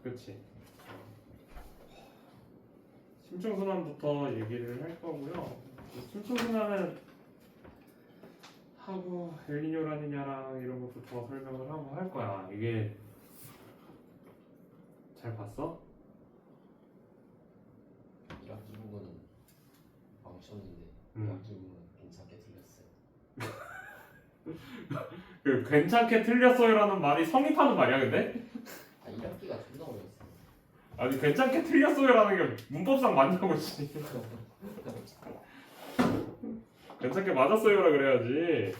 그치? 심층순환부터 얘기를 할 거고요. 심층순환은 하고 엘니뇨라니냐랑 이런 것도 더 설명을 하고 할 거야. 이게 잘 봤어? 이학기 부분은 망쳤는데 음. 이학기 부분은 괜찮게 틀렸어요. 그 괜찮게 틀렸어요라는 말이 성립하는 말이야, 근데? 아 1학기가 존나 어려웠어요. 아니 괜찮게 틀렸어요라는 게 문법상 맞냐고 씨. 괜찮게 맞았어요라 그래야지.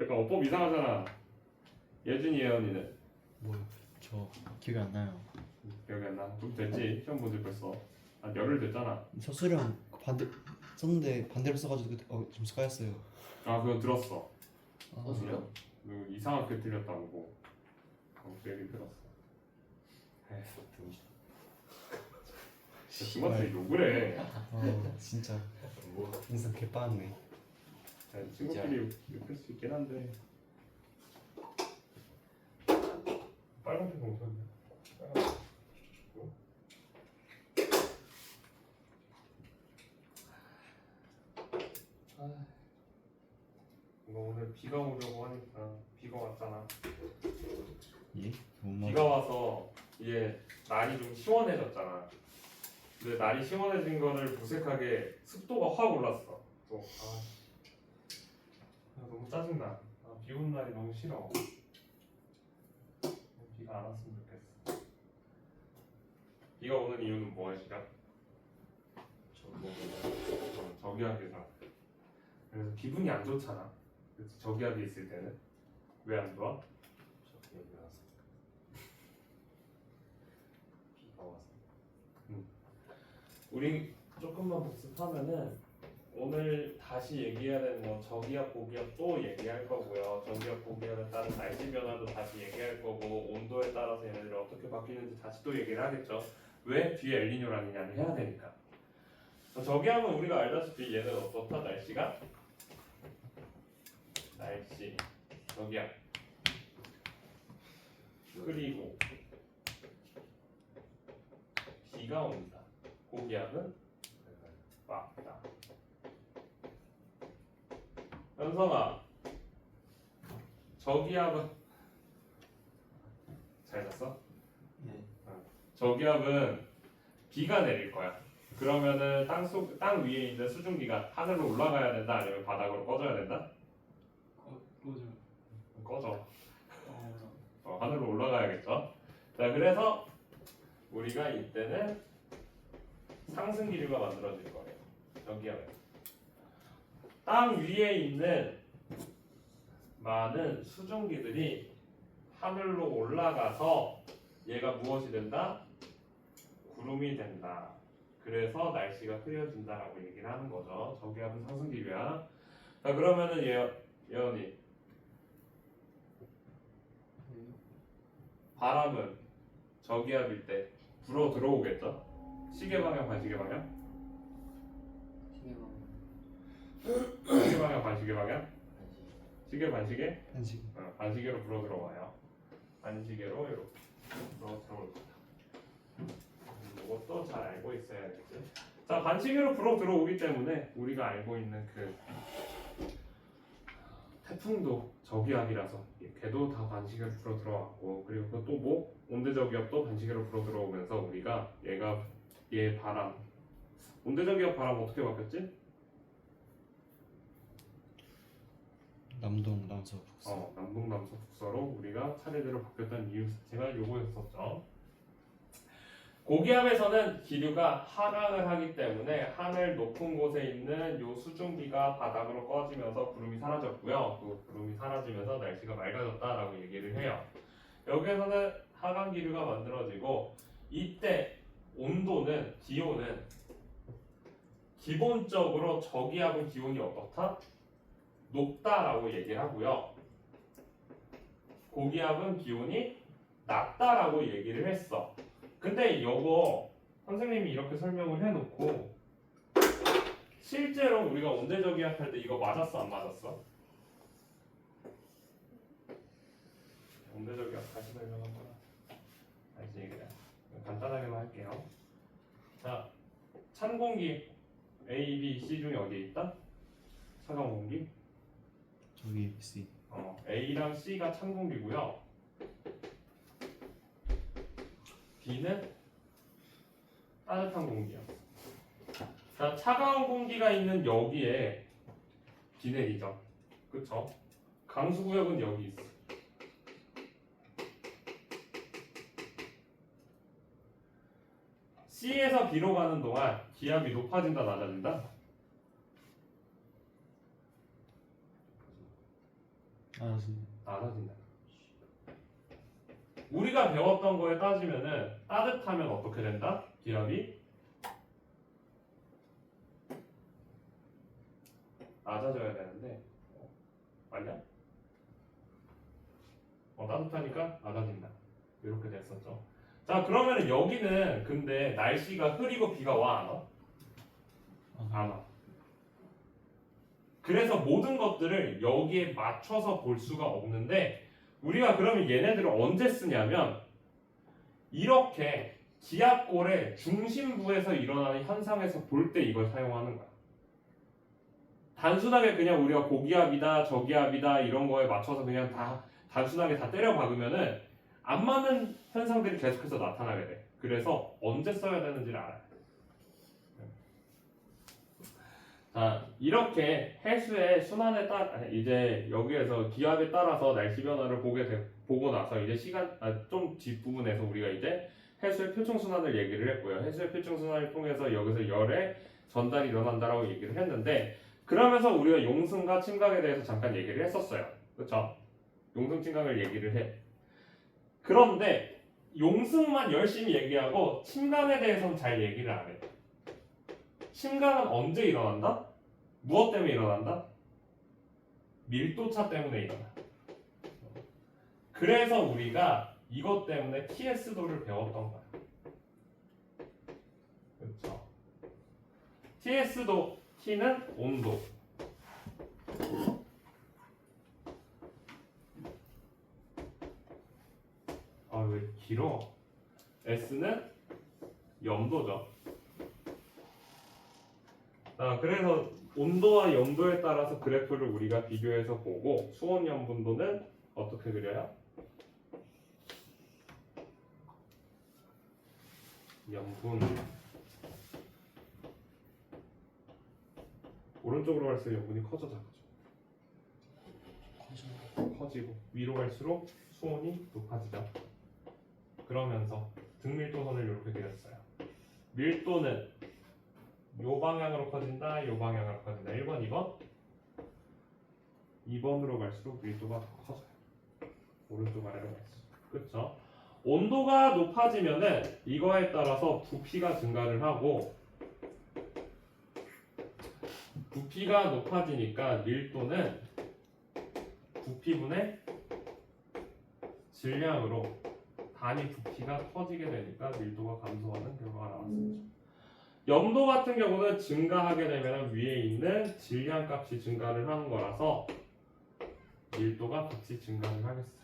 약간 어법 이상하잖아. 예준이 예언이는 뭐요? 저 기억이 안 나요. 기억이 안 나. 좀 됐지. 시험 본지 벌써 한 열흘 됐잖아. 저 수령 반대 썼는데 반대로 써가지고 점수 까였어요. 아 그건 들었어. 어 그래요? 너 이상하게 틀렸다고. 그 얘기 들었어. 에이, 등신. 누구한테 욕을 해. 진짜 뭐 인상 개빠았네. 친구끼리 욕할 수 있긴 한데. 빨간색 공수인데. 이거 오늘 비가 오려고 하니까 비가 왔잖아. 예? 뭔 비가 와서 이제 날이 좀 시원해졌잖아. 근데 날이 시원해진 거를 무색하게 습도가 확 올랐어. 또 너무 짜증나. 비 오는 날이 너무 싫어. 비가 안 왔으면 좋겠어. 비가 오는 이유는 무엇이야? 저기압이라. 그래서 기분이 안 좋잖아. 그치? 저기압이 있을 때는 왜 안 좋아? 여기 와서 비가 와서 우리 조금만 복습하면은 오늘 다시 얘기해야 되는 건 저기압, 고기압 또 얘기할 거고요. 저기압, 고기압에 따른 날씨 변화도 다시 얘기할 거고 온도에 따라서 얘네들이 어떻게 바뀌는지 다시 또 얘기를 하겠죠. 왜? 뒤에 엘니뇨라니냐를 해야 되니까. 저기압은 우리가 알다시피 얘는 어떻다 날씨가? 날씨, 저기압 그리고 비가 온다. 고기압은 왔다. 현성아, 저기압은 잘 잤어? 네. 저기압은 비가 내릴 거야. 그러면은 땅 위에 있는 수증기가 하늘로 올라가야 된다, 아니면 바닥으로 꺼져야 된다? 꺼져. 하늘로 올라가야겠죠. 자, 그래서 우리가 이때는 상승 기류가 만들어질 거예요. 저기압에 땅 위에 있는 많은 수증기들이 하늘로 올라가서 얘가 무엇이 된다? 구름이 된다. 그래서 날씨가 흐려진다라고 얘기를 하는 거죠. 저기압은 상승 기류야. 자, 그러면은 예언이 바람은 저기압일 때 불어 들어오겠죠? 시계 방향, 반시계 방향? 시계 방향, 반시계 방향? 시계, 반시계? 한식. 반시계로 불어 들어와요. 반시계로 이렇게 불어 들어올 거다. 이것도 잘 알고 있어야겠지. 자, 반시계로 불어 들어오기 때문에 우리가 알고 있는 그 태풍도 저기압이라서 걔도 다 반시계로 불어 들어왔고, 그리고 또 뭐 온대저기압도 반시계로 불어 들어오면서 우리가 얘 바람, 온대저기압 바람 어떻게 바뀌었지? 남동 남서 북서. 남북 남서 북서로 우리가 차례대로 바뀌었다는 이유 자체가 요거였었죠. 고기압에서는 기류가 하강을 하기 때문에 하늘 높은 곳에 있는 요 수증기가 바닥으로 꺼지면서 구름이 사라졌고요. 그 구름이 사라지면서 날씨가 맑아졌다라고 얘기를 해요. 여기에서는 하강 기류가 만들어지고, 이때 온도는, 기온은 기본적으로 저기압은 기온이 어떻다? 높다라고 얘기를 하고요. 고기압은 기온이 낮다라고 얘기를 했어. 근데 요거 선생님이 이렇게 설명을 해놓고 실제로 우리가 온대저기압 할 때 이거 맞았어, 안 맞았어? 온대저기압 다시 설명한 거야. 다시 얘기해. 간단하게만 할게요. 자, 찬 공기 A, B, C 중에 어디에 있다? 차가운 공기? 저기 C. A랑 C가 찬 공기고요. B는 따뜻한 공기야. 자, 차가운 공기가 있는 여기에 비 내리죠. 그쵸? 강수구역은 여기 있어. C에서 B로 가는 동안 기압이 높아진다, 낮아진다? 낮아진다. 우리가 배웠던 거에 따지면은 따뜻하면 어떻게 된다? 기압이 낮아져야 되는데 아니야? 따뜻하니까 낮아진다. 이렇게 됐었죠. 자, 그러면 여기는 근데 날씨가 흐리고 비가 와, 안 와? 안 와. 그래서 모든 것들을 여기에 맞춰서 볼 수가 없는데 우리가 그러면 얘네들을 언제 쓰냐면 이렇게 기압골의 중심부에서 일어나는 현상에서 볼 때 이걸 사용하는 거야. 단순하게 그냥 우리가 고기압이다 저기압이다 이런 거에 맞춰서 그냥 다 단순하게 다 때려 박으면은 안 맞는 현상들이 계속해서 나타나게 돼. 그래서 언제 써야 되는지를 알아야 돼. 자, 이렇게 해수의 순환에 따라 이제 여기에서 기압에 따라서 날씨 변화를 보고 나서 이제 좀 뒷부분에서 우리가 이제 해수의 표층 순환을 얘기를 했고요. 해수의 표층 순환을 통해서 여기서 열의 전달이 일어난다라고 얘기를 했는데 그러면서 우리가 용승과 침각에 대해서 잠깐 얘기를 했었어요. 그렇죠? 용승 침각을 얘기를 해. 그런데 용승만 열심히 얘기하고 침강에 대해서는 잘 얘기를 안 해. 침강은 언제 일어난다? 무엇 때문에 일어난다? 밀도차 때문에 일어나. 그래서 우리가 이것 때문에 TS도를 배웠던 거야. 그렇죠? TS도, T는 온도. 아, 왜 길어? S는 염도죠. 자, 그래서 온도와 염도에 따라서 그래프를 우리가 비교해서 보고 수온 염분도는 어떻게 그려요? 염분 오른쪽으로 갈수록 염분이 커져 작아져? 커지고 위로 갈수록 수온이 높아지죠. 그러면서 등밀도선을 이렇게 그렸어요. 밀도는 요 방향으로 커진다, 요 방향으로 커진다. 1번, 2번? 2번으로 갈수록 밀도가 더 커져요. 오른쪽 아래로 갈수록. 그쵸? 온도가 높아지면은 이거에 따라서 부피가 증가를 하고 부피가 높아지니까 밀도는 부피분의 질량으로 단위 부피가 커지게 되니까 밀도가 감소하는 결과가 나왔습니다. 염도 같은 경우는 증가하게 되면 위에 있는 질량 값이 증가를 하는 거라서 밀도가 같이 증가를 하겠어요.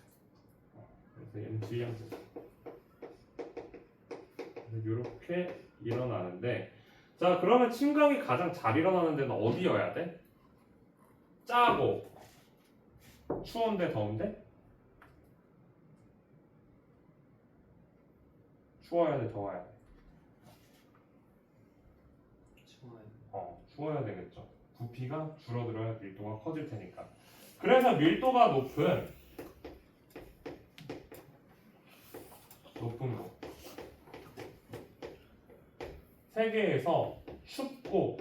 그래서 얘는 질량 증가. 이렇게 일어나는데, 자, 그러면 침강이 가장 잘 일어나는 데는 어디여야 돼? 짜고 추운데 더운데? 추워야 돼, 더워야 돼? 추워야 되겠죠. 부피가 줄어들어야 밀도가 커질 테니까. 그래서 밀도가 높은 곳 세계에서 춥고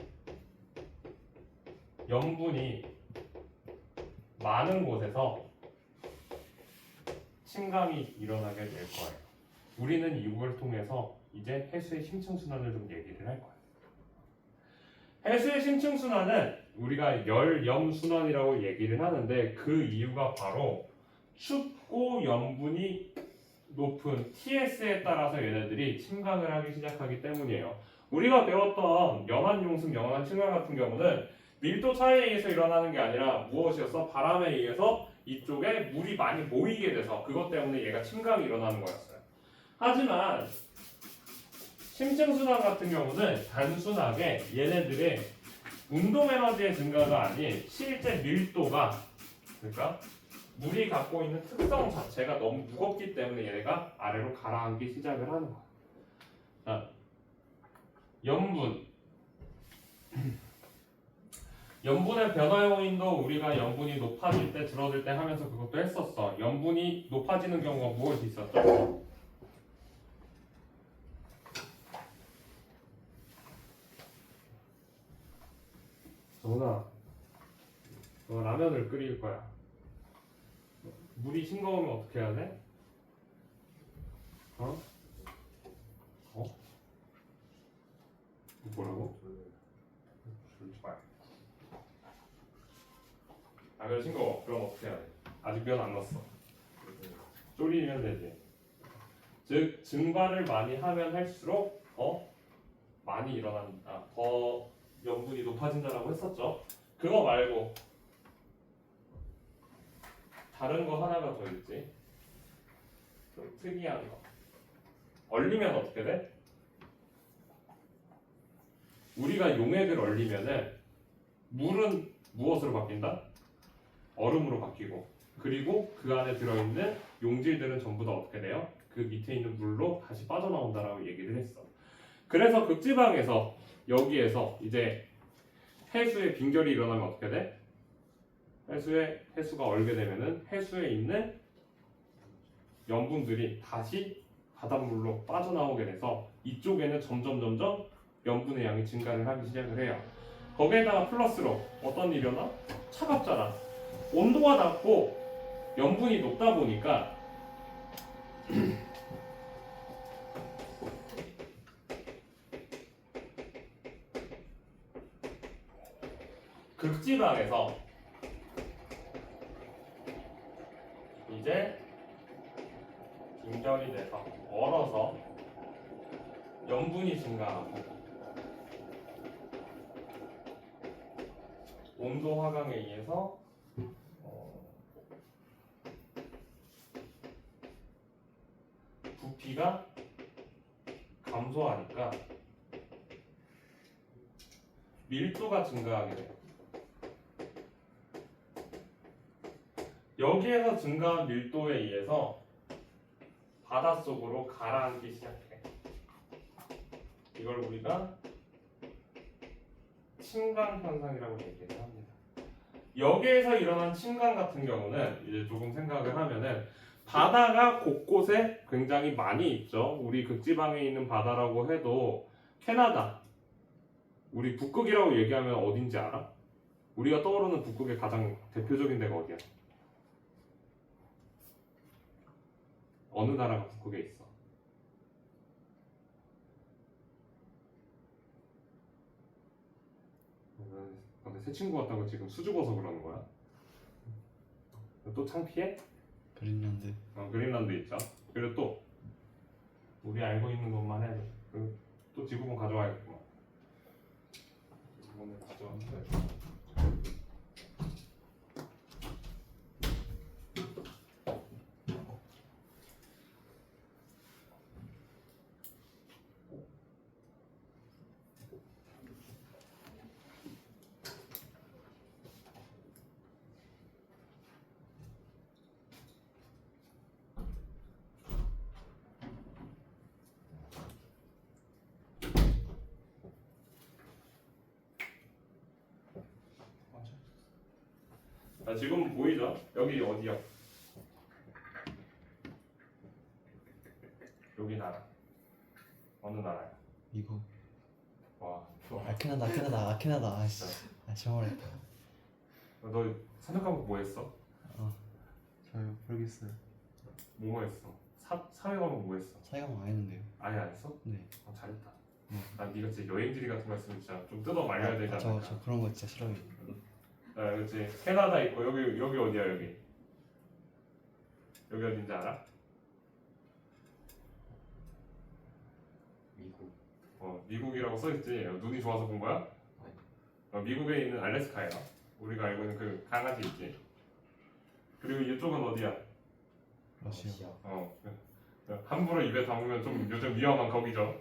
염분이 많은 곳에서 침강이 일어나게 될 거예요. 우리는 이걸 통해서 이제 해수의 심층순환을 좀 얘기를 할 거예요. 해수의 심층순환은 우리가 열염순환이라고 얘기를 하는데 그 이유가 바로 춥고 염분이 높은 TS에 따라서 얘네들이 침강을 하기 시작하기 때문이에요. 우리가 배웠던 연안용승, 연안침강 같은 경우는 밀도 차이에 의해서 일어나는 게 아니라 무엇이었어? 바람에 의해서 이쪽에 물이 많이 모이게 돼서 그것 때문에 얘가 침강이 일어나는 거였어요. 하지만 심층순환 같은 경우는 단순하게 얘네들의 운동 에너지의 증가가 아닌 실제 밀도가, 그러니까 물이 갖고 있는 특성 자체가 너무 무겁기 때문에 얘네가 아래로 가라앉기 시작을 하는 거야. 자, 염분. 염분의 변화 요인도 우리가 염분이 높아질 때 줄어들 때 하면서 그것도 했었어. 염분이 높아지는 경우가 무엇이 있었죠? 정훈아, 너 라면을 끓일 거야. 물이 싱거우면 어떻게 해야 돼? 어? 어? 뭐라고? 졸지 말. 아, 그래 싱거워. 그럼 어떻게 해야 돼? 아직 면 안 넣었어. 졸이면 되지. 즉 증발을 많이 하면 할수록 더 많이 일어난다. 더 염분이 높아진다라고 했었죠. 그거 말고 다른 거 하나가 더 있지. 좀 특이한 거. 얼리면 어떻게 돼? 우리가 용액을 얼리면은 물은 무엇으로 바뀐다? 얼음으로 바뀌고, 그리고 그 안에 들어있는 용질들은 전부 다 어떻게 돼요? 그 밑에 있는 물로 다시 빠져나온다라고 얘기를 했어. 그래서 극지방에서 여기에서 이제 해수에 빈결이 일어나면 어떻게 돼? 해수가 얼게 되면은 해수에 있는 염분들이 다시 바닷물로 빠져나오게 돼서 이쪽에는 점점 염분의 양이 증가를 하기 시작을 해요. 거기에다가 플러스로 어떤 일이 일어나? 차갑잖아. 온도가 낮고 염분이 높다 보니까 극지방에서 이제 빈결이 돼서 얼어서 염분이 증가하고 온도 하강에 의해서 부피가 감소하니까 밀도가 증가하게 돼요. 여기에서 증가한 밀도에 의해서 바닷속으로 가라앉기 시작해. 이걸 우리가 침강 현상이라고 얘기를 합니다. 여기에서 일어난 침강 같은 경우는 이제 조금 생각을 하면은 바다가 곳곳에 굉장히 많이 있죠. 우리 극지방에 있는 바다라고 해도 캐나다, 우리 북극이라고 얘기하면 어딘지 알아? 우리가 떠오르는 북극의 가장 대표적인 데가 어디야? 어느 나라가 북극에 있어? 근데 새 친구 같다고 지금 수줍어서 그러는 거야? 또 창피해? 그린란드. 그린란드 있죠. 그리고 또 우리 알고 있는 것만 해. 또 지구본 가져와야겠구만. 오늘 가져왔는데. 자, 지금 보이죠? 여기 어디야? 여기 나라. 어느 나라야? 미국. 와. 캐나다. 아씨. 정말. 너 산업 과목 뭐 했어? 잘 모르겠어요. 뭐 했어? 사회 과목 뭐 했어? 사이가만 안 했는데요. 아예 안 했어? 네. 잘했다. 네. 난 네가 진짜 여행지리 같은 거 했으면 진짜 좀 뜯어 말려야 되지 않을까? 저 그런 거 진짜 싫어해요. 그렇지. 캐나다 있고 여기 어디야 여기? 여기 어딘지 알아? 미국. 미국이라고 써있지. 눈이 좋아서 본 거야? 미국에 있는 알래스카예요. 우리가 알고 있는 그 강아지 있지. 그리고 이쪽은 어디야? 러시아. 함부로 입에 담으면 좀 요즘 위험한 거기죠.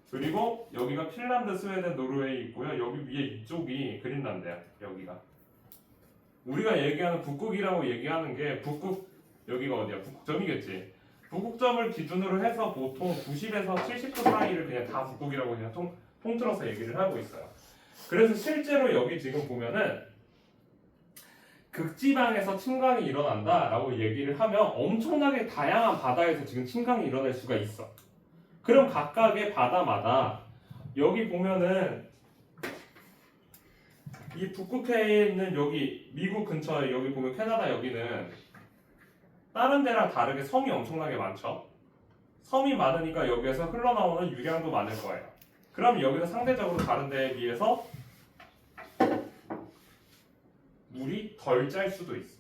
그리고 여기가 핀란드, 스웨덴, 노르웨이 있고요. 여기 위에 이쪽이 그린란드야. 여기가 우리가 얘기하는 북극이라고 얘기하는 게 북극 여기가 어디야? 북극점이겠지. 북극점을 기준으로 해서 보통 90에서 70도 사이를 그냥 다 북극이라고 그냥 통틀어서 얘기를 하고 있어요. 그래서 실제로 여기 지금 보면은 극지방에서 침강이 일어난다라고 얘기를 하면 엄청나게 다양한 바다에서 지금 침강이 일어날 수가 있어. 그럼 각각의 바다마다 여기 보면은 이 북극해에 있는 여기 미국 근처에 여기 보면 캐나다 여기는 다른 데랑 다르게 섬이 엄청나게 많죠. 섬이 많으니까 여기에서 흘러나오는 유량도 많을 거예요. 그럼 여기서 상대적으로 다른 데에 비해서 물이 덜 짤 수도 있어.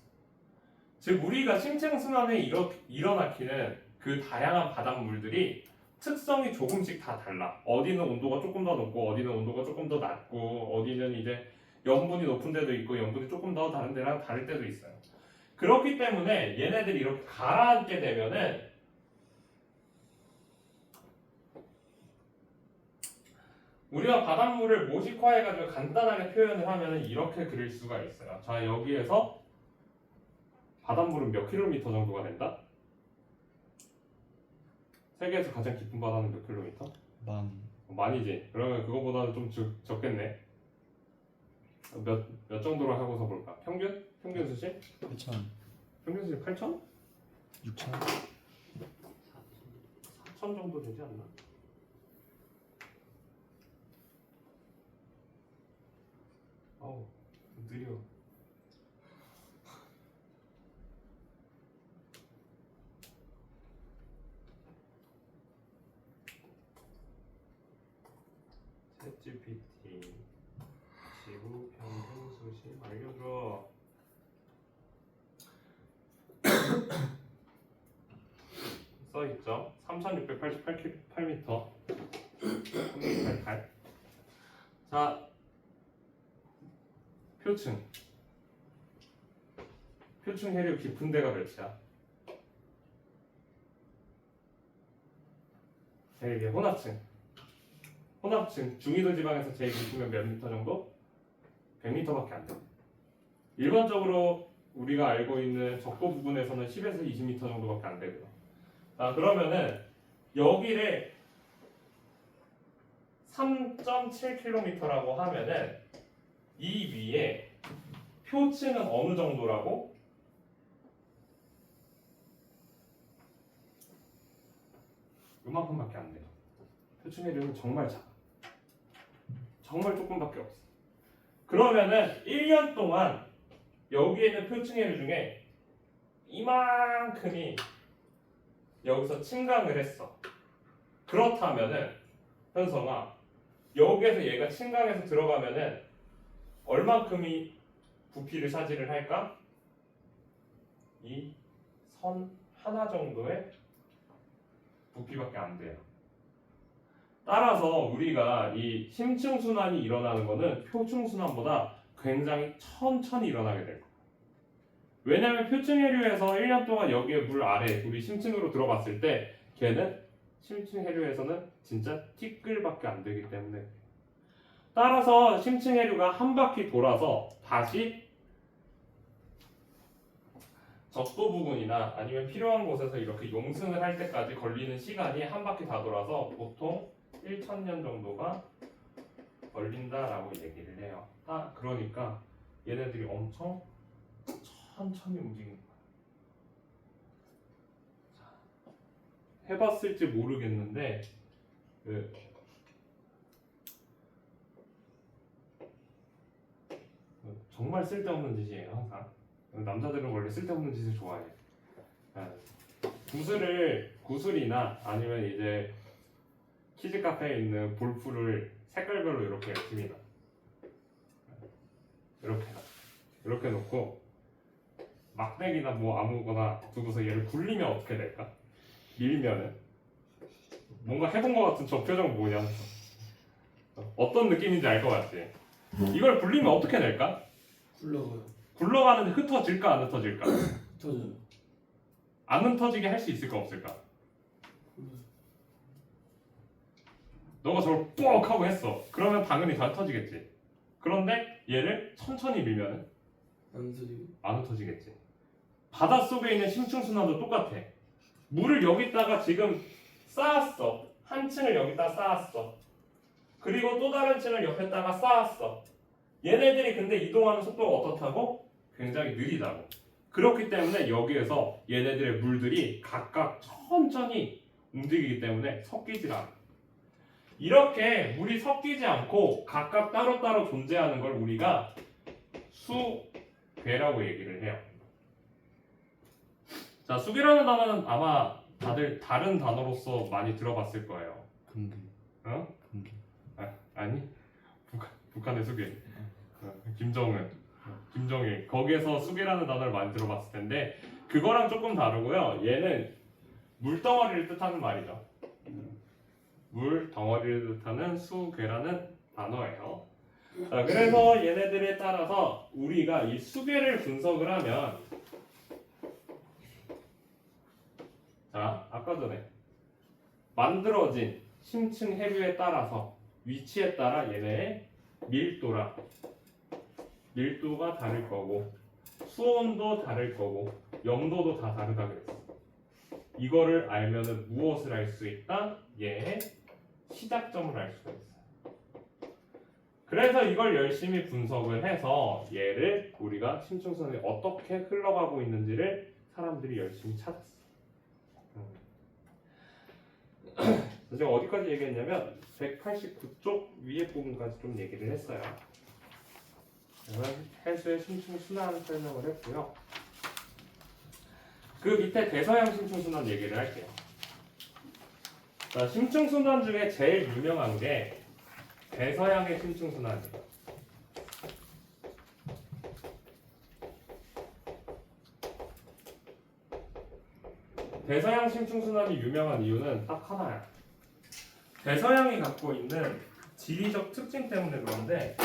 즉 우리가 심층순환에 일어나키는 그 다양한 바닷물들이 특성이 조금씩 다 달라. 어디는 온도가 조금 더 높고 어디는 온도가 조금 더 낮고 어디는 이제 염분이 높은 데도 있고 염분이 조금 더 다른 데랑 다를 때도 있어요. 그렇기 때문에 얘네들이 이렇게 가라앉게 되면은 우리가 바닷물을 모식화해가지고 간단하게 표현을 하면은 이렇게 그릴 수가 있어요. 자, 여기에서 바닷물은 몇 킬로미터 정도가 된다? 세계에서 가장 깊은 바다는 몇 킬로미터? 많이지. 그러면 그거보다는 좀 적겠네. 몇 정도로 하고서 볼까? 평균? 평균 수심? 8천, 평균 수심 8천? 6천. 4천 정도 되지 않나? 어우, 느려. 챗GPT 지구 평균 수심 알려줘. 써있죠. 3688m 3688. 자, 표층 해류 깊은 데가 몇이야? 제일 위에 혼합층 중위도 지방에서 제일 깊으면 몇 미터 정도? 100m밖에 안 돼. 일반적으로 우리가 알고 있는 적도 부근에서는 10에서 20m 정도밖에 안 되고요. 자, 그러면은 여기를 3.7km라고 하면은 이 위에 표층은 어느 정도라고? 요만큼밖에 안 돼요. 표층 해류는 정말 작아. 정말 조금밖에 없어. 그러면은 1년 동안 여기에 있는 표층 해류 중에 이만큼이 여기서 침강을 했어. 그렇다면은 현성아, 여기에서 얘가 침강해서 들어가면은 얼만큼이 부피를 차지를 할까? 이 선 하나 정도의 부피밖에 안 돼요. 따라서 우리가 이 심층 순환이 일어나는 것은 표층 순환보다 굉장히 천천히 일어나게 될 거예요. 왜냐하면 표층 해류에서 1년 동안 여기에 물 아래 우리 심층으로 들어갔을 때 걔는 심층 해류에서는 진짜 티끌밖에 안 되기 때문에, 따라서 심층 해류가 한 바퀴 돌아서 다시 적도 부근이나 아니면 필요한 곳에서 이렇게 용승을 할 때까지 걸리는 시간이 한 바퀴 다 돌아서 보통 1,000년 정도가 걸린다라고 얘기를 해요. 그러니까 얘네들이 엄청 천천히 움직이는 거야. 해봤을지 모르겠는데 정말 쓸데없는 짓이에요. 항상 남자들은 원래 쓸데없는 짓을 좋아해. 구슬이나 아니면 이제 키즈 카페에 있는 볼풀을 색깔별로 이렇게 칩니다. 이렇게 놓고 막대기나 뭐 아무거나 두고서 얘를 굴리면 어떻게 될까? 밀면은 뭔가 해본 것 같은 저 표정 뭐냐? 어떤 느낌인지 알 것 같지? 이걸 굴리면 어떻게 될까? 굴러가는데 흩어질까 안 흩어질까? 터져요. 안 흩어지게 할 수 있을까 없을까? 너가 저걸 뻑 하고 했어. 그러면 당연히 다 흩어지겠지. 그런데 얘를 천천히 밀면은 안 터지고. 안 흩어지겠지. 바닷속에 있는 심층순환도 똑같아. 물을 여기다가 지금 쌓았어. 한 층을 여기다 쌓았어. 그리고 또 다른 층을 옆에다가 쌓았어. 얘네들이 근데 이동하는 속도가 어떻다고? 굉장히 느리다고. 그렇기 때문에 여기에서 얘네들의 물들이 각각 천천히 움직이기 때문에 섞이질 않아. 이렇게 물이 섞이지 않고 각각 따로따로 존재하는 걸 우리가 수괴라고 얘기를 해요. 자, 수괴라는 단어는 아마 다들 다른 단어로서 많이 들어봤을 거예요. 금괴. 어? 금괴. 아니? 북한의 수괴. 김정은. 김정일. 거기에서 수괴라는 단어를 많이 들어봤을 텐데 그거랑 조금 다르고요. 얘는 물덩어리를 뜻하는 말이죠. 물덩어리를 뜻하는 수괴라는 단어예요. 자, 그래서 얘네들에 따라서 우리가 이 수괴를 분석을 하면 자, 아까 전에 만들어진 심층 해류에 따라서 위치에 따라 얘네의 밀도가 다를 거고 수온도 다를 거고 염도도 다 다르다 그랬어. 이거를 알면은 무엇을 알 수 있다? 얘의 시작점을 알 수가 있어요. 그래서 이걸 열심히 분석을 해서 얘를 우리가 심층선이 어떻게 흘러가고 있는지를 사람들이 열심히 찾았어. 제가 어디까지 얘기했냐면 189쪽 위에 부분까지 좀 얘기를 했어요. 해수의 심층순환 설명을 했고요. 그 밑에 대서양 심층순환 얘기를 할게요. 자, 심층순환 중에 제일 유명한 게 대서양의 심층순환이에요. 대서양 심층순환이 유명한 이유는 딱 하나야. 대서양이 갖고 있는 지리적 특징 때문에 그런데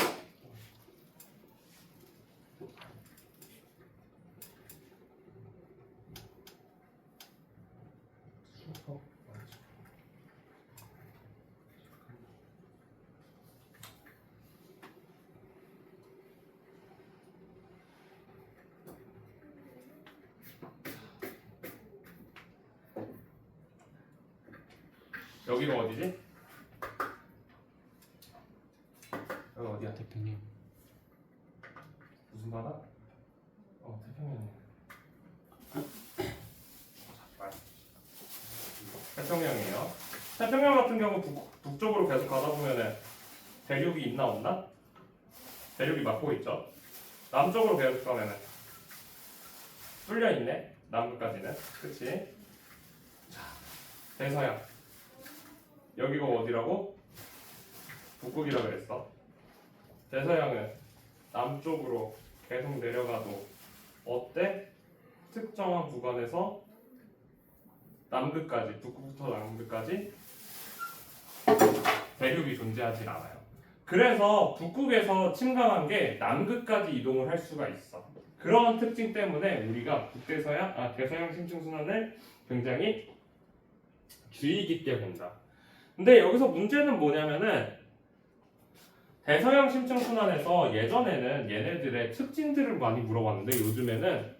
여기가 어디지? 여기 어디야? 태평양. 무슨 바다? 태평양이야. 태평양이에요. 태평양 같은 경우 북쪽으로 계속 가다 보면은 대륙이 있나 없나? 대륙이 막고 있죠. 남쪽으로 계속 가면은 뚫려 있네. 남극까지는, 그렇지? 자, 대서양. 여기가 어디라고? 북극이라 그랬어. 대서양은 남쪽으로 계속 내려가도 어때? 특정한 구간에서 남극까지, 북극부터 남극까지 대륙이 존재하지 않아요. 그래서 북극에서 침강한 게 남극까지 이동을 할 수가 있어. 그런 특징 때문에 우리가 대서양 심층순환을 굉장히 주의 깊게 본다. 근데 여기서 문제는 뭐냐면은 대서양 심층순환에서 예전에는 얘네들의 특징들을 많이 물어봤는데 요즘에는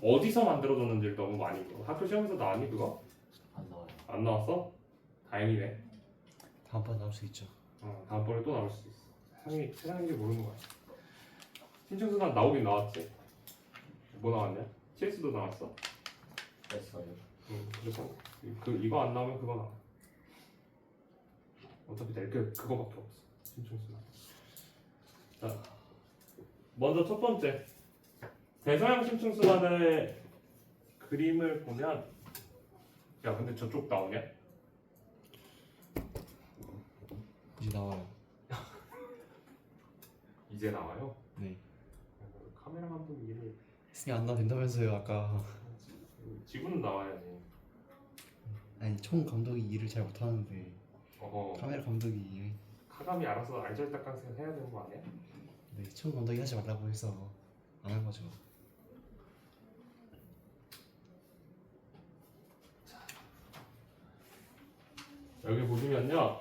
어디서 만들어졌는지를 너무 많이 물어. 학교 시험에서 나왔니 그거? 안 나와요. 안 나왔어? 다행이네. 다음번 나올 수 있죠. 다음번에 또 나올 수도 있어. 세상인 게 모르는 거야. 심층순환 나오긴 나왔지. 뭐 나왔냐? TS도 나왔어. 됐어요. 그래서 이거 안 나오면 그거 나와. 어차피 낼 게 그거밖에 없어. 심층순환. 자, 먼저 첫 번째 대서양 심층순환의 그림을 보면, 야 근데 저쪽 나오냐? 이제 나와요. 이제 나와요? 네. 카메라 감독 일을 했으니 안 나와 된다면서요 아까. 지구는 나와야지. 아니 총 감독이 일을 잘 못하는데 어허. 카메라 감독이. 카감이 알아서 알잘딱강생 해야 되는 거 아니야? 네, 총 감독이 하지 말라고 해서 안 한 거죠. 여기 보시면요,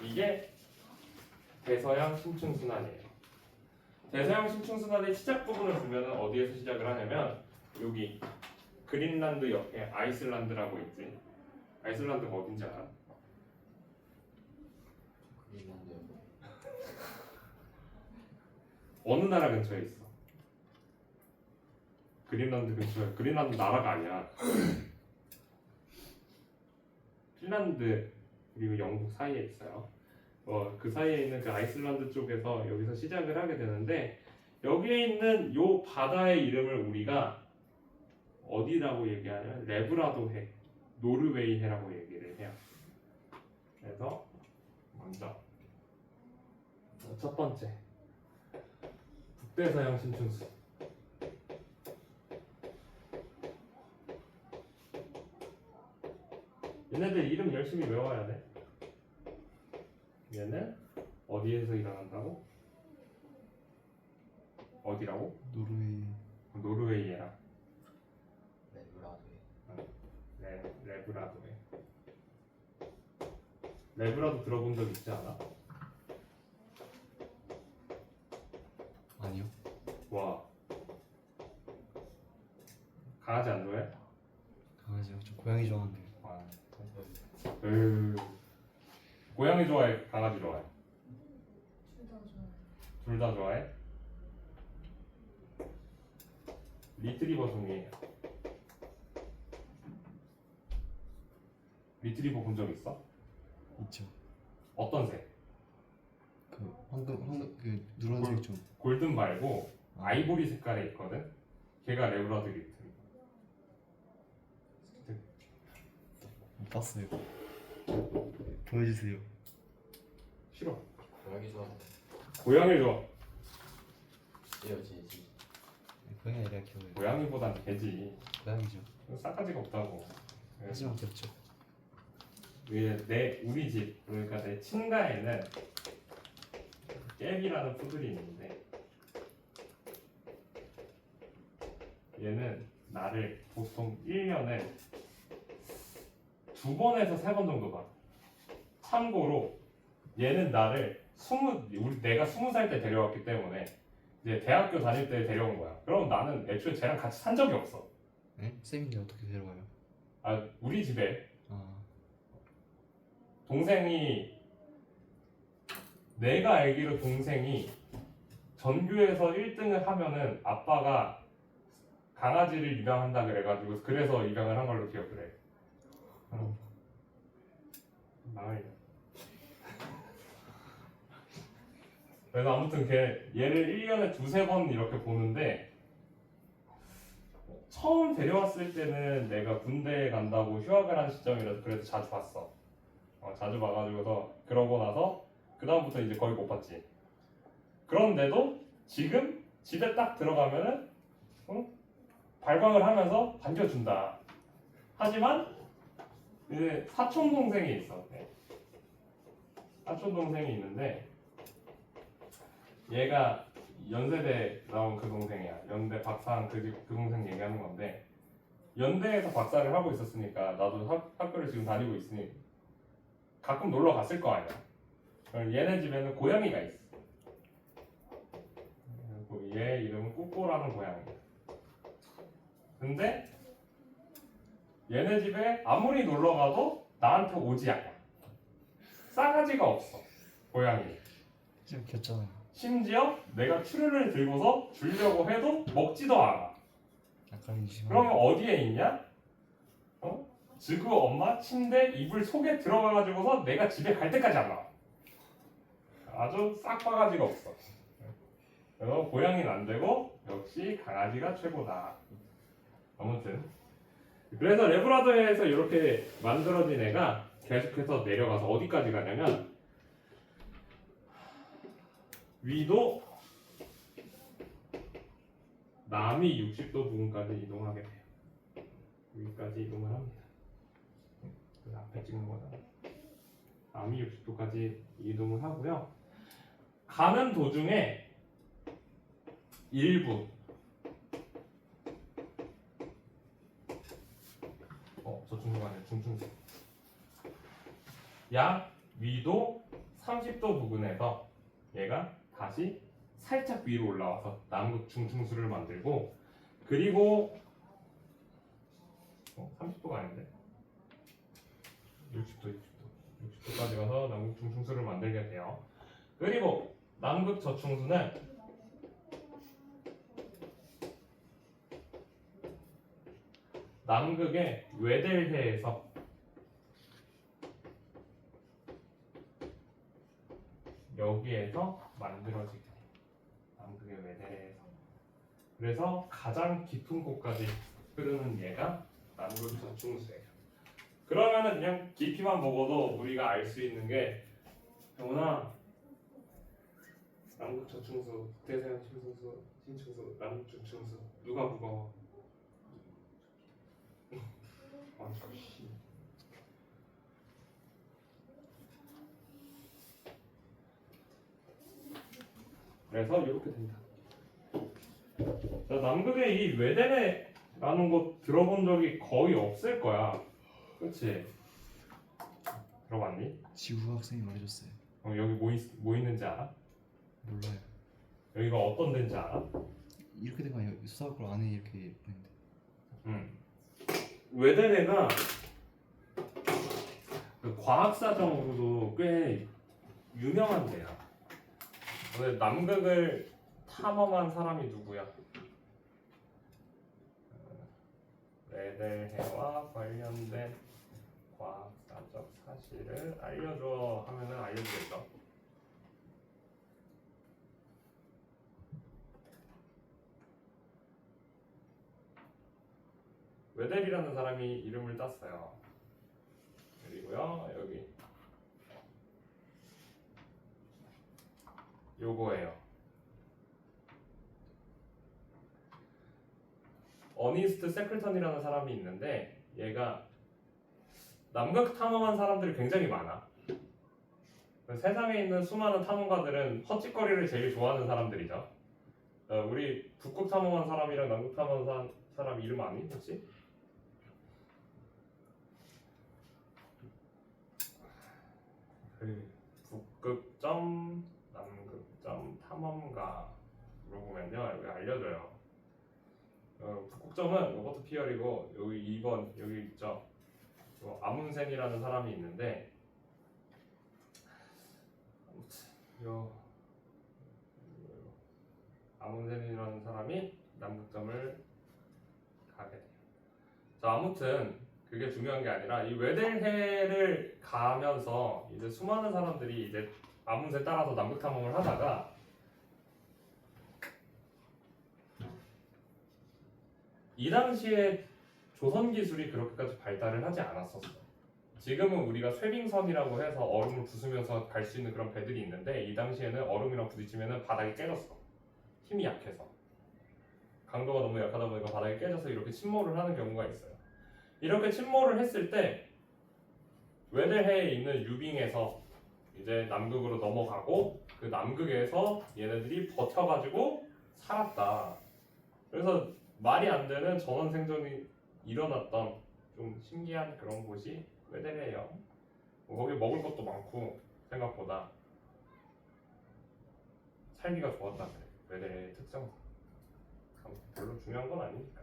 이게 대서양 심층순환이에요. 대서양 심층순환의 시작 부분을 보면 어디에서 시작을 하냐면 여기 그린란드 옆에 아이슬란드라고 있지. 아이슬란드가 어딘지 알아? 그린란드. 어느 나라 근처에 있어? 그린란드 근처에. 그린란드 나라가 아니야. 핀란드 그리고 영국 사이에 있어요. 그 사이에 있는 그 아이슬란드 쪽에서 여기서 시작을 하게 되는데, 여기에 있는 요 바다의 이름을 우리가 어디라고 얘기하냐면 레브라도해, 노르웨이해라고 얘기를 해요. 그래서 먼저 첫 번째 북대서양 심층수. 얘네들 이름 열심히 외워야 돼. 얘는 어디에서 일어난다고? 어디라고? 노르웨이. 노르웨이에라. 레브라도에. 레브라도에. 레브라도 들어본 적 있지 않아? 아니요. 와. 강아지 안 좋아해? 강아지요. 저 고양이 좋아하는데. 와. 고양이 좋아해? 강아지 좋아해? 둘 다 좋아해. 리트리버 종이에요. 리트리버 본 적 있어? 있죠. 어떤 색? 그 황금 그 누런색 좀. 골든 말고 아이보리 색깔에 있거든? 걔가 레브라도 리트리버. 못 봤어요. 보여주세요. 싫어. 고양이 좋아하는. 고양이 좋아. 떼어지지. 고양이 아니라 귀여워요. 고양이보단 개지. 고양이죠. 싸가지가 없다고. 하지만 귀엽죠. 우리 집, 그러니까 내 친가에는 깨비라는 푸들이 있는데, 얘는 나를 보통 1년에 2번에서 3번 정도 봐. 참고로 얘는 나를 내가 20살 때 데려왔기 때문에 이제 대학교 다닐 때 데려온 거야. 그럼 나는 애초에 쟤랑 같이 산 적이 없어. 네? 쌤인데 어떻게 데려가요? 우리 집에 아, 내가 알기로 동생이 전교에서 1등을 하면은 아빠가 강아지를 입양한다 그래가지고 그래서 입양을 한 걸로 기억을 해. 망하네. 그래서 아무튼 얘를 1년에 2-3번 이렇게 보는데, 처음 데려왔을 때는 내가 군대에 간다고 휴학을 한 시점이라서 그래도 자주 봤어. 자주 봐가지고서 그러고 나서 그 다음부터 이제 거의 못 봤지. 그런데도 지금 집에 딱 들어가면은 발광을 하면서 반겨준다. 하지만 이제 사촌 동생이 있어. 사촌 동생이 있는데 얘가 연세대 나온 그 동생이야. 연대 박사한 그 동생 얘기하는 건데, 연대에서 박사를 하고 있었으니까 나도 학교를 지금 다니고 있으니 가끔 놀러 갔을 거 아니야. 얘네 집에는 고양이가 있어. 얘 이름은 꾸꼬라는 고양이야. 근데 얘네 집에 아무리 놀러 가도 나한테 오지 않아. 싸가지가 없어, 고양이. 좀 귀엽잖아요. 심지어 내가 큐르를 들고서 주려고 해도 먹지도 않아. 약간 심한. 그러면 어디에 있냐? 지구 엄마 침대 이불 속에 들어가가지고서 내가 집에 갈 때까지 안 나와. 아주 싹 바가지가 없어. 그래서 고양이는 안 되고 역시 강아지가 최고다. 아무튼 그래서 레브라도에서 이렇게 만들어진 애가 계속해서 내려가서 어디까지 가냐면, 위도 남이 60도 부근까지 이동하게 돼요. 여기까지 이동을 합니다. 그 앞에 찍는 거잖아. 남이 60도까지 이동을 하고요. 가는 도중에 일부 저 중간에 중충 약 위도 30도 부근에서 얘가 다시 살짝 위로 올라와서 남극 중충수를 만들고, 그리고 30도가 아닌데 60도까지 가서 남극 중충수를 만들게 돼요. 그리고 남극 저충수는 남극의 웨델해에서 여기에서 만들어지게 돼요. 남극의 웨델해에서. 그래서 가장 깊은 곳까지 흐르는 얘가 남극 저충수예요. 그러면은 그냥 깊이만 보고도 우리가 알 수 있는 게, 병훈아, 남극 저충수, 북대서양 침승수, 신충수, 남극 중충수 누가 무거워? 아, 씨. 그래서 이렇게 된다. 자, 남극의 이 웨데네라는 곳 들어본 적이 거의 없을 거야. 그렇지? 들어봤니? 지구 학생이 말해줬어요. 여기 뭐 있는지 알아? 몰라요. 여기가 어떤 데인지 알아? 이렇게 된 거 아니에요? 수학을 안에 이렇게 보는데. 웨데네가 그 과학사정으로도 꽤 유명한 데야. 근데 남극을 탐험한 사람이 누구야? 웨델해와 관련된 과학사적 사실을 알려줘 하면은 알려주겠죠. 웨델이라는 사람이 이름을 땄어요. 그리고요, 여기 요거예요. 어니스트 세클턴이라는 사람이 있는데, 얘가 남극 탐험한 사람들이 굉장히 많아. 세상에 있는 수많은 탐험가들은 헛짓거리를 제일 좋아하는 사람들이죠. 우리 북극 탐험한 사람이랑 남극 탐험한 사람 이름 아니? 혹시? 북극점, 남극점 탐험가로 보면요, 여기 알려줘요. 북극점은 로버트 피어리고, 여기 2번 여기 있죠. 아문센이라는 사람이 있는데, 아문센이라는 사람이 남극점을 가게 돼요. 자, 아무튼 그게 중요한 게 아니라 이 웨델해를 가면서 이제 수많은 사람들이 이제 아문센 따라서 남극 탐험을 하다가, 이 당시에 조선 기술이 그렇게까지 발달을 하지 않았었어. 지금은 우리가 쇠빙선이라고 해서 얼음을 부수면서 갈 수 있는 그런 배들이 있는데, 이 당시에는 얼음이랑 부딪히면 바닥이 깨졌어. 힘이 약해서. 강도가 너무 약하다 보니까 바닥이 깨져서 이렇게 침몰을 하는 경우가 있어요. 이렇게 침몰을 했을 때 웨델해에 있는 유빙에서 이제 남극으로 넘어가고, 그 남극에서 얘네들이 버텨가지고 살았다. 그래서 말이 안 되는 전원 생존이 일어났던 좀 신기한 그런 곳이 웨델해예요. 거기 먹을 것도 많고 생각보다 살기가 좋았다 그래. 웨델해의 특성. 별로 중요한 건 아니니까.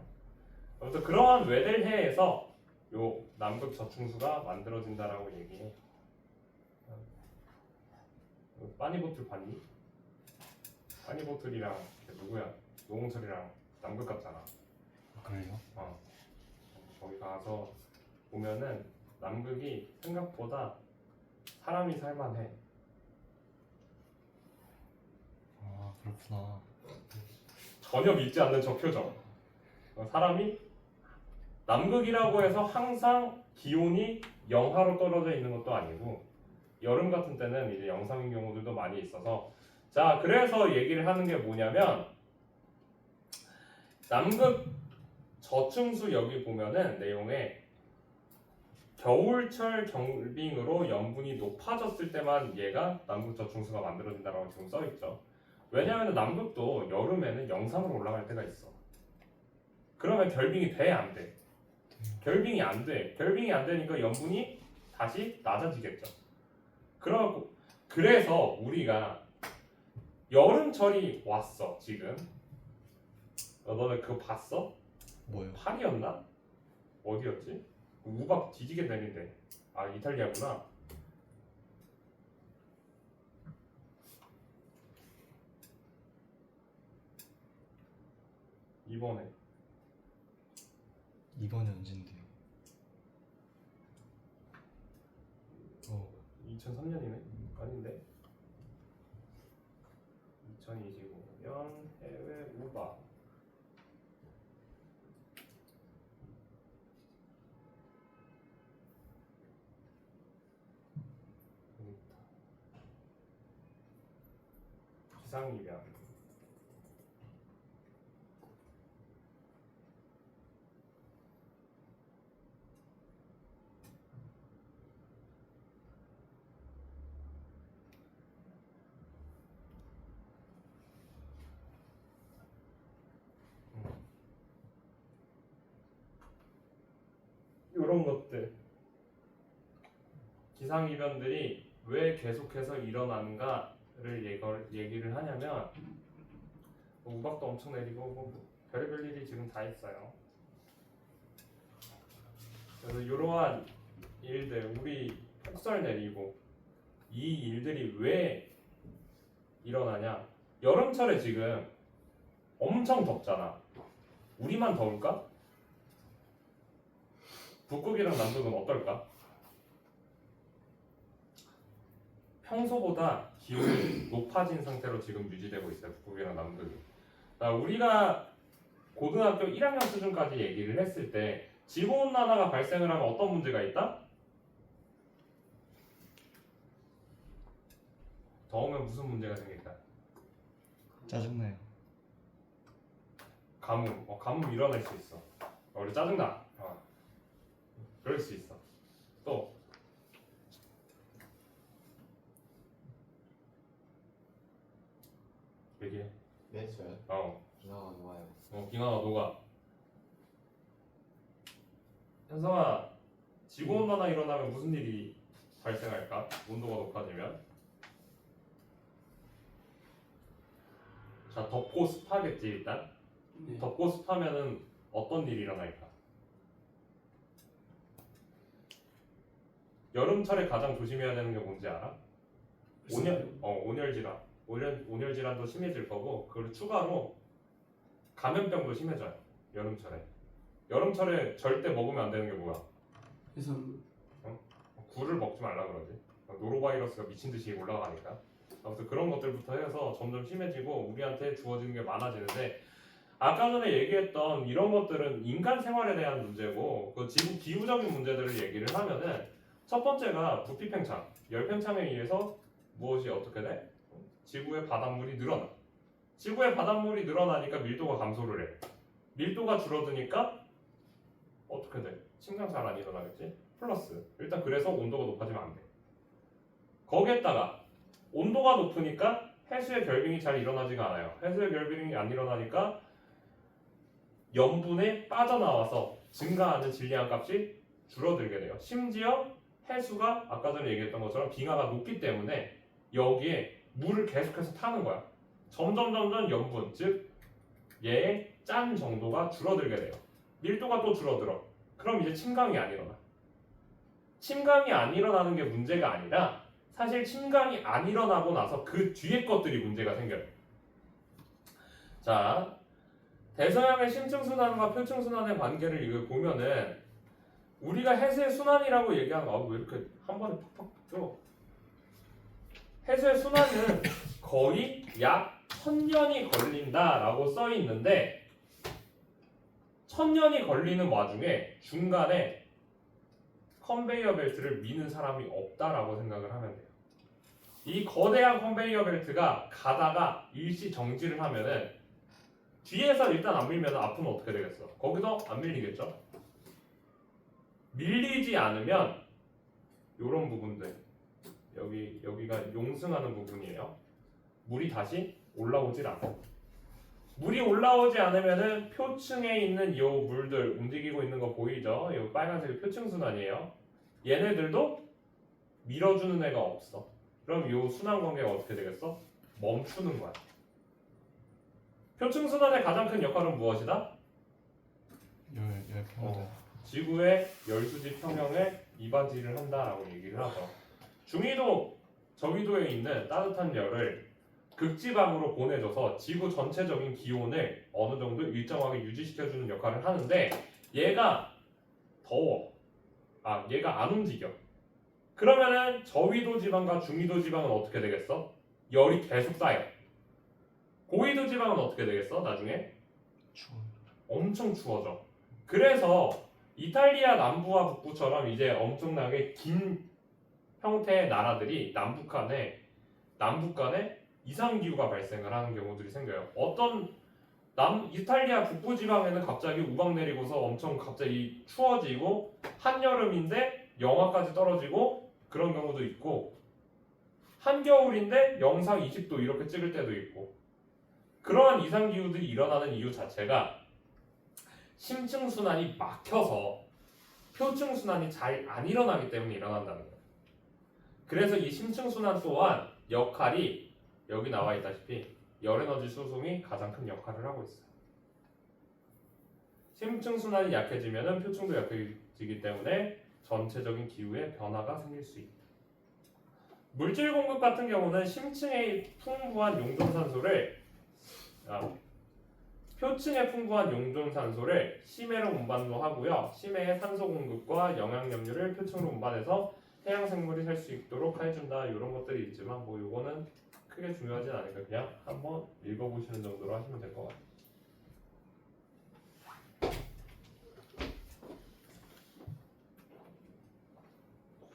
아무튼 그러한 웨델해에서 요 남극 저충수가 만들어진다라고 얘기해. 빠니보틀 봤니? 빠니보틀이랑 누구야? 노홍철이랑 남극 갔잖아. 그래요? 거기 가서 보면은 남극이 생각보다 사람이 살만해. 아, 그렇구나. 전혀 믿지 않는 저 표정. 사람이 남극이라고 해서 항상 기온이 영하로 떨어져 있는 것도 아니고, 여름 같은 때는 이제 영상인 경우들도 많이 있어서, 자, 그래서 얘기를 하는 게 뭐냐면, 남극 저충수 여기 보면은 내용에 겨울철 결빙으로 염분이 높아졌을 때만 얘가 남극 저충수가 만들어진다라고 지금 써 있죠. 왜냐하면 남극도 여름에는 영상으로 올라갈 때가 있어. 그러면 결빙이 돼, 안 돼? 결빙이 안 돼. 결빙이 안 되니까 염분이 다시 낮아지겠죠. 그래서 우리가 여름철이 왔어 지금. 너네 그거 봤어? 뭐요? 파리였나? 어디였지? 우박 뒤지게 내린대. 아 이탈리아구나. 이번에 이번에 언젠데요? 2003년이네? 아닌데? 2025년 해외 우박. 기상이변. 이런 것들 기상이변들이 왜 계속해서 일어나는가를 얘기를 하냐면 우박도 엄청 내리고 뭐 별의별 일이 지금 다 있어요. 그래서 이러한 일들, 우리 폭설 내리고 이 일들이 왜 일어나냐? 여름철에 지금 엄청 덥잖아. 우리만 더울까? 북극이랑 남극은 어떨까? 평소보다 기온이 높아진 상태로 지금 유지되고 있어요. 북극이랑 남극이. 우리가 고등학교 1학년 수준까지 얘기를 했을 때 지구온난화가 발생을 하면 어떤 문제가 있다? 더우면 무슨 문제가 생길까? 짜증나요. 가뭄. 가뭄 일어날 수 있어. 우리 짜증나. 그럴 수 있어. 또 얘기해. 네, 저요. 기나가 좋아요. 빙하가 녹아. 현성아, 지구온난화 일어나면 무슨 일이 발생할까? 온도가 높아지면. 자, 덥고 습하겠지 일단. 네. 덥고 습하면은 어떤 일이 일어날까? 여름철에 가장 조심해야 되는 게 뭔지 알아? 온열질환. 온열질환도 심해질 거고, 그리고 추가로 감염병도 심해져요. 여름철에 절대 먹으면 안 되는 게 뭐야? 해산물. 굴을 먹지 말라 그러지. 노로바이러스가 미친 듯이 올라가니까. 아무튼 그런 것들부터 해서 점점 심해지고 우리한테 주어지는 게 많아지는데, 아까 전에 얘기했던 이런 것들은 인간 생활에 대한 문제고, 그 지구 기후적인 문제들을 얘기를 하면은 첫 번째가 부피 팽창, 열 팽창에 의해서 무엇이 어떻게 돼? 지구의 바닷물이 늘어나. 지구의 바닷물이 늘어나니까 밀도가 감소를 해. 밀도가 줄어드니까 어떻게 돼? 침강 잘 안 일어나겠지? 플러스 일단 그래서 온도가 높아지면 안 돼. 거기에다가 온도가 높으니까 해수의 결빙이 잘 일어나지가 않아요. 해수의 결빙이 안 일어나니까 염분에 빠져나와서 증가하는 질리한 값이 줄어들게 돼요. 심지어 해수가 아까 전에 얘기했던 것처럼 빙하가 높기 때문에 여기에 물을 계속해서 타는 거야. 점점 염분, 즉 얘의 짠 정도가 줄어들게 돼요. 밀도가 또 줄어들어. 그럼 이제 침강이 안 일어나. 침강이 안 일어나는 게 문제가 아니라 사실 침강이 안 일어나고 나서 그 뒤에 것들이 문제가 생겨요. 자, 대서양의 심층순환과 표층순환의 관계를 이거 보면은 우리가 해수의 순환이라고 얘기하는 거 왜 이렇게 한 번에 팍팍 줘? 해수의 순환은 거의 약 1000년이 걸린다라고 써 있는데 1000년이 걸리는 와중에 중간에 컨베이어 벨트를 미는 사람이 없다라고 생각을 하면 돼요. 이 거대한 컨베이어 벨트가 가다가 일시 정지를 하면은 뒤에서 일단 안 밀면 앞으로 어떻게 되겠어? 거기서 안 밀리겠죠? 밀리지 않으면 이런 부분들 여기가 용승하는 부분이에요. 물이 다시 올라오질 않아. 물이 올라오지 않으면은 표층에 있는 이 물들 움직이고 있는 거 보이죠? 이 빨간색이 표층순환이에요. 얘네들도 밀어주는 애가 없어. 그럼 이 순환 관계가 어떻게 되겠어? 멈추는 거야. 표층 순환의 가장 큰 역할은 무엇이다? 열 평균. 지구의 열수지 평형에 이바지를 한다라고 얘기를 하죠. 중위도, 저위도에 있는 따뜻한 열을 극지방으로 보내줘서 지구 전체적인 기온을 어느 정도 일정하게 유지시켜주는 역할을 하는데 얘가 더워. 얘가 안 움직여. 그러면은 저위도 지방과 중위도 지방은 어떻게 되겠어? 열이 계속 쌓여. 고위도 지방은 어떻게 되겠어? 나중에 추워. 엄청 추워져. 그래서 이탈리아 남부와 북부처럼 이제 엄청나게 긴 형태의 나라들이 남북 간에 이상 기후가 발생을 하는 경우들이 생겨요. 어떤 이탈리아 북부 지방에는 갑자기 우박 내리고서 엄청 갑자기 추워지고 한여름인데 영하까지 떨어지고 그런 경우도 있고 한겨울인데 영상 20도 이렇게 찍을 때도 있고 그러한 이상 기후들이 일어나는 이유 자체가 심층 순환이 막혀서 표층 순환이 잘 안 일어나기 때문에 일어난다는 거예요. 그래서 이 심층 순환 또한 역할이 여기 나와 있다시피 열에너지 수송이 가장 큰 역할을 하고 있어요. 심층 순환이 약해지면 표층도 약해지기 때문에 전체적인 기후에 변화가 생길 수 있다. 물질 공급 같은 경우는 심층에 풍부한 용존산소를 표층에 풍부한 용존산소를 심해로 운반도 하고요. 심해의 산소 공급과 영양염류를 표층으로 운반해서 해양 생물이 살 수 있도록 해준다. 이런 것들이 있지만 뭐 이거는 크게 중요하진 않으니까 그냥 한번 읽어보시는 정도로 하시면 될 것 같아요.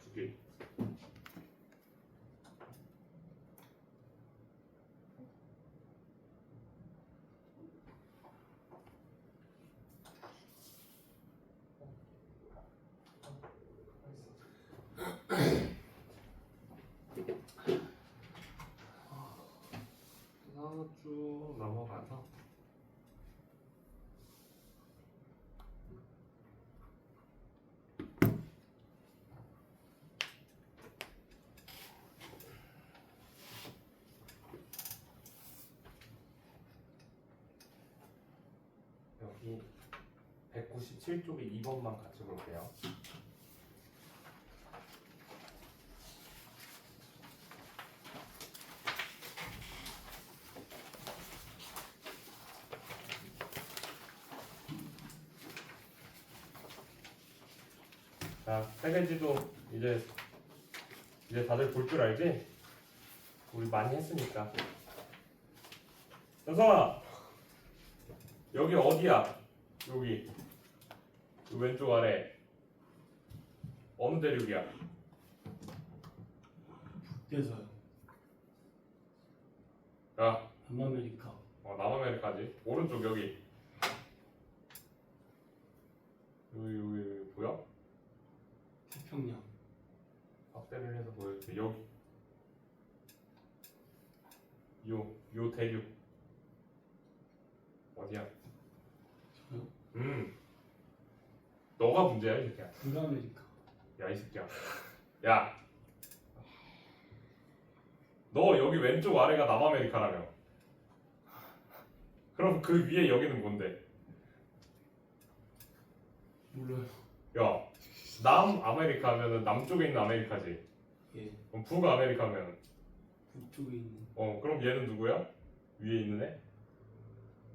수기. 쭉 넘어가서 여기 197쪽에 2번만 같이 볼게요. 자, 세계지도 이제 다들 볼 줄 알지? 우리 많이 했으니까. 현성아, 여기 어디야? 여기 왼쪽 아래 어느 대륙이야? 북대서요. 야, 남아메리카. 남아메리카지. 오른쪽 여기 보여? 태평양. 확대를 해서 보여줄게. 여기 요 대륙 어디야? 저요? 너가 문제야 이 새끼야. 북아메리카. 야 이 새끼야. 야, 너 여기 왼쪽 아래가 남아메리카라며. 그럼 그 위에 여기는 뭔데? 몰라요. 야, 남아메리카면은 남쪽에 있는 아메리카지. 예. 그럼 북아메리카면 북쪽에 있는 그럼 얘는 누구야? 위에 있는 애?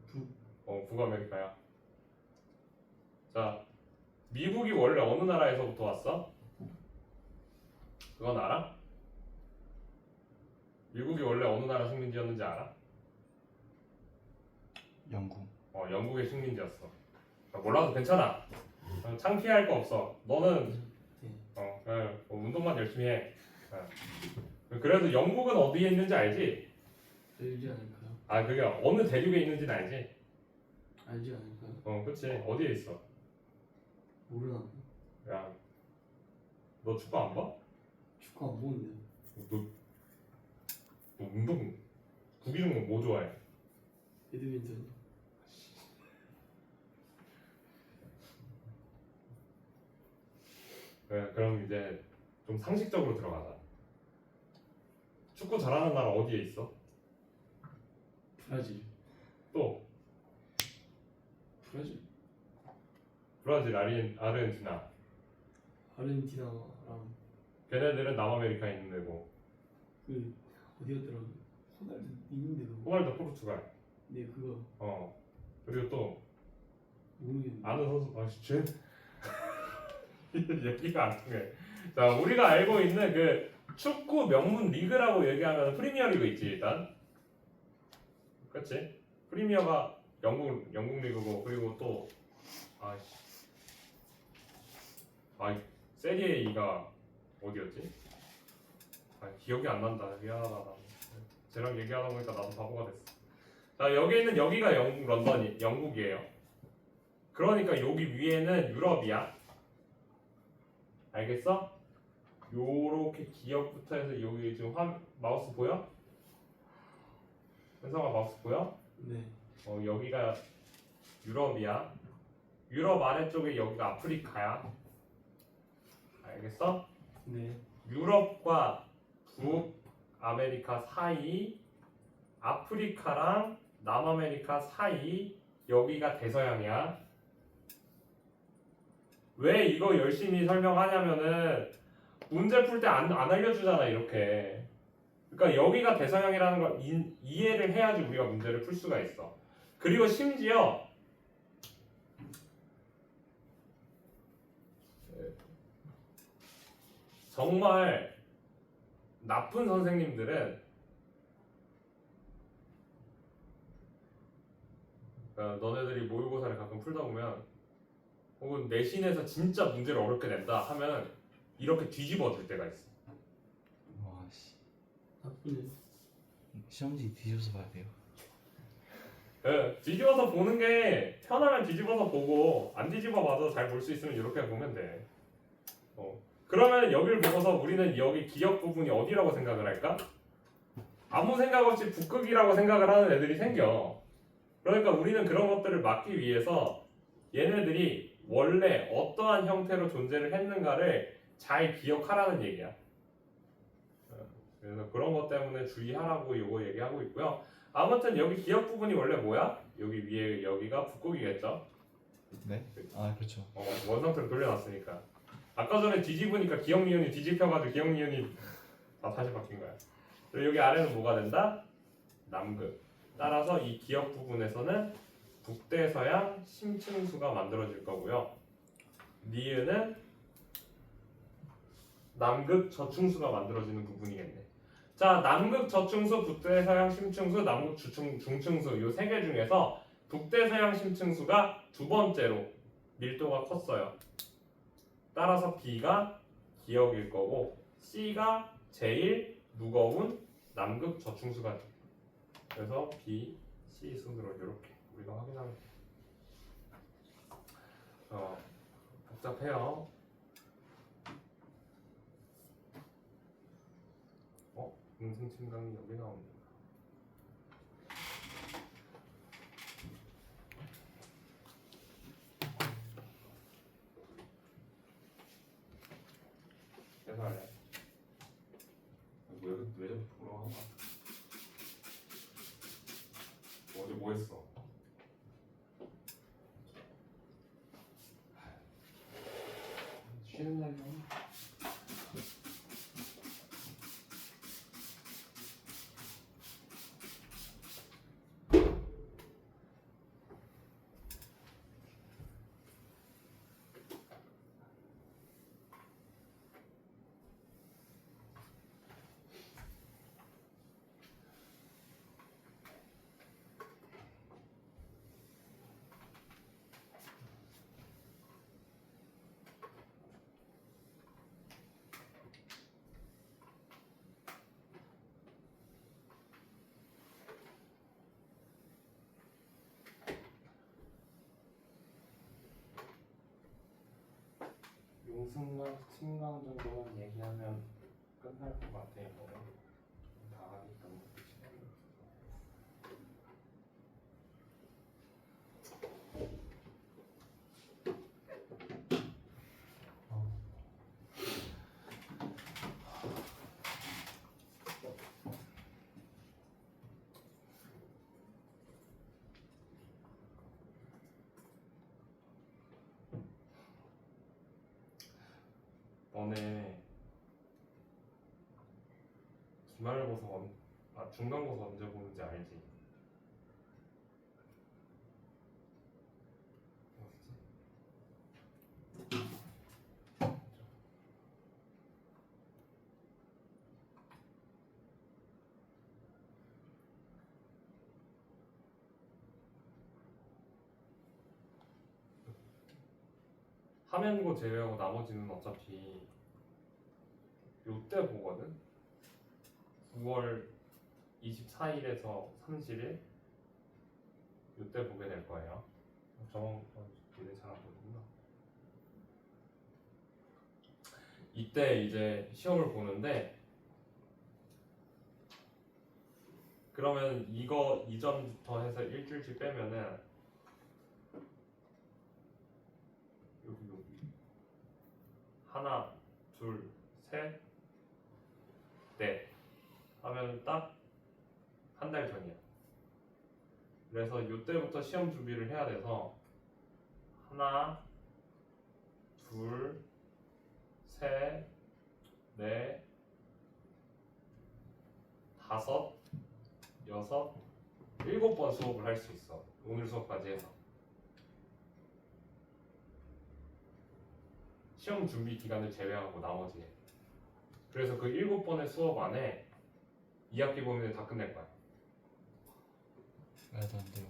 북. 북아메리카야. 자, 미국이 원래 어느 나라에서부터 왔어? 그건 알아? 미국이 원래 어느 나라 식민지였는지 알아? 영국. 영국의 식민지였어. 몰라도 괜찮아. 창피할 거 없어. 너는 그냥 운동만 열심히 해. 그래도 영국은 어디에 있는지 알지? 알지 않을까요? 그게 어느 대륙에 있는지는 알지? 알지 않을까요? 그치. 어디에 있어? 모르나? 야, 너 축구 안 봐? 축구 안 보는데. 너 운동 구기 종목 뭐 좋아해? 배드민턴. 그럼 이제 좀 상식적으로 들어가자. 축구 잘하는 나라 어디에 있어? 브라질. 또 브라질. 브라질, 아르헨티나. 아르헨티나랑 걔네들은 남아메리카에 있는 데고. 그 어디였더라? 호날두 있는데도. 호날두 포르투갈. 네 그거 그리고 또 모르겠네. 아는 선수 쟤 얘기가 안 통해. 자, 우리가 알고 있는 그 축구 명문 리그라고 얘기하면 프리미어 리그 있지 일단. 그렇지? 프리미어가 영국 리그고 그리고 또 세리에 E가 어디였지? 기억이 안 난다. 미안하다. 나. 쟤랑 얘기하다 보니까 나도 바보가 됐어. 자, 여기 있는 여기가 영국이에요. 그러니까 여기 위에는 유럽이야. 알겠어? 요렇게 기억부터 해서 여기 지금 마우스 보여? 현성아 마우스 보여? 네. 여기가 유럽이야. 유럽 아래쪽에 여기가 아프리카야. 알겠어? 네. 유럽과 북아메리카 사이, 아프리카랑 남아메리카 사이, 여기가 대서양이야. 왜 이거 열심히 설명하냐면은 문제 풀 때 안 알려주잖아 이렇게. 그러니까 여기가 대서양이라는 걸 이해를 해야지 우리가 문제를 풀 수가 있어. 그리고 심지어 정말 나쁜 선생님들은 너네들이 모의고사를 가끔 풀다 보면 혹은 내신에서 진짜 문제를 어렵게 낸다 하면 이렇게 뒤집어 줄 때가 있어. 와씨 나쁘네. 시험지 뒤집어서 봐야 돼요. 뒤집어서 보는 게 편하면 뒤집어서 보고 안 뒤집어 봐도 잘 볼 수 있으면 이렇게 보면 돼. 그러면 여기를 보고서 우리는 여기 기억 부분이 어디라고 생각을 할까? 아무 생각 없이 북극이라고 생각을 하는 애들이 생겨. 그러니까 우리는 그런 것들을 막기 위해서 얘네들이 원래 어떠한 형태로 존재를 했는가를 잘 기억하라는 얘기야. 그래서 그런 것 때문에 주의하라고 요거 얘기하고 있고요. 아무튼 여기 기억 부분이 원래 뭐야? 여기 위에 여기가 북극이겠죠? 네? 아 그렇죠. 원상태로 돌려놨으니까. 아까 전에 뒤집으니까 기억 니은이 뒤집혀가지고 기억 니은이 다시 바뀐 거야. 그리고 여기 아래는 뭐가 된다? 남극. 따라서 이 기억 부분에서는 북대서양 심층수가 만들어질 거고요. 니은은 남극 저층수가 만들어지는 부분이겠네. 자, 남극 저층수, 북대서양 심층수, 남극 중층수 이 세 개 중에서 북대서양 심층수가 두 번째로 밀도가 컸어요. 따라서 B가 기억일 거고 C가 제일 무거운 남극 저층수가 돼. 그래서 B, C 순으로 이렇게 우리가 확인하면 돼. 복잡해요. 공승침강이 여기 나옵니다. 해설해. 왜 자꾸 보러 한 거야? 어제 뭐 했어? 쉬는 날이야. 용승강, 침강 정도만 얘기하면 끝날 것 같아. 이거는 다 하기 때문에 시간이 없어서. 너네 기말고사 중간고사 언제 보는지 알지? 화면고 제외하고 나머지는 어차피 요때 보거든? 9월 24일에서 30일 요때 보게 될 거예요. 이제 잘 안 보이구나. 이때 이제 시험을 보는데 그러면 이거 이전부터 해서 일주일씩 빼면은 여기 하나, 둘, 셋, 넷 하면 딱 한 달 전이야. 그래서 이때부터 시험 준비를 해야 돼서 하나, 둘, 셋, 넷, 다섯, 여섯, 7번 수업을 할 수 있어. 오늘 수업까지 해서. 시험 준비 기간을 제외하고 나머지. 그래서 그 7번의 수업 안에 2학기 범위를 다 끝낼 거야. 말도 안 돼요.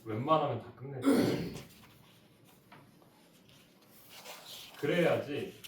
웬만하면 다 끝낼 거야. 그래야지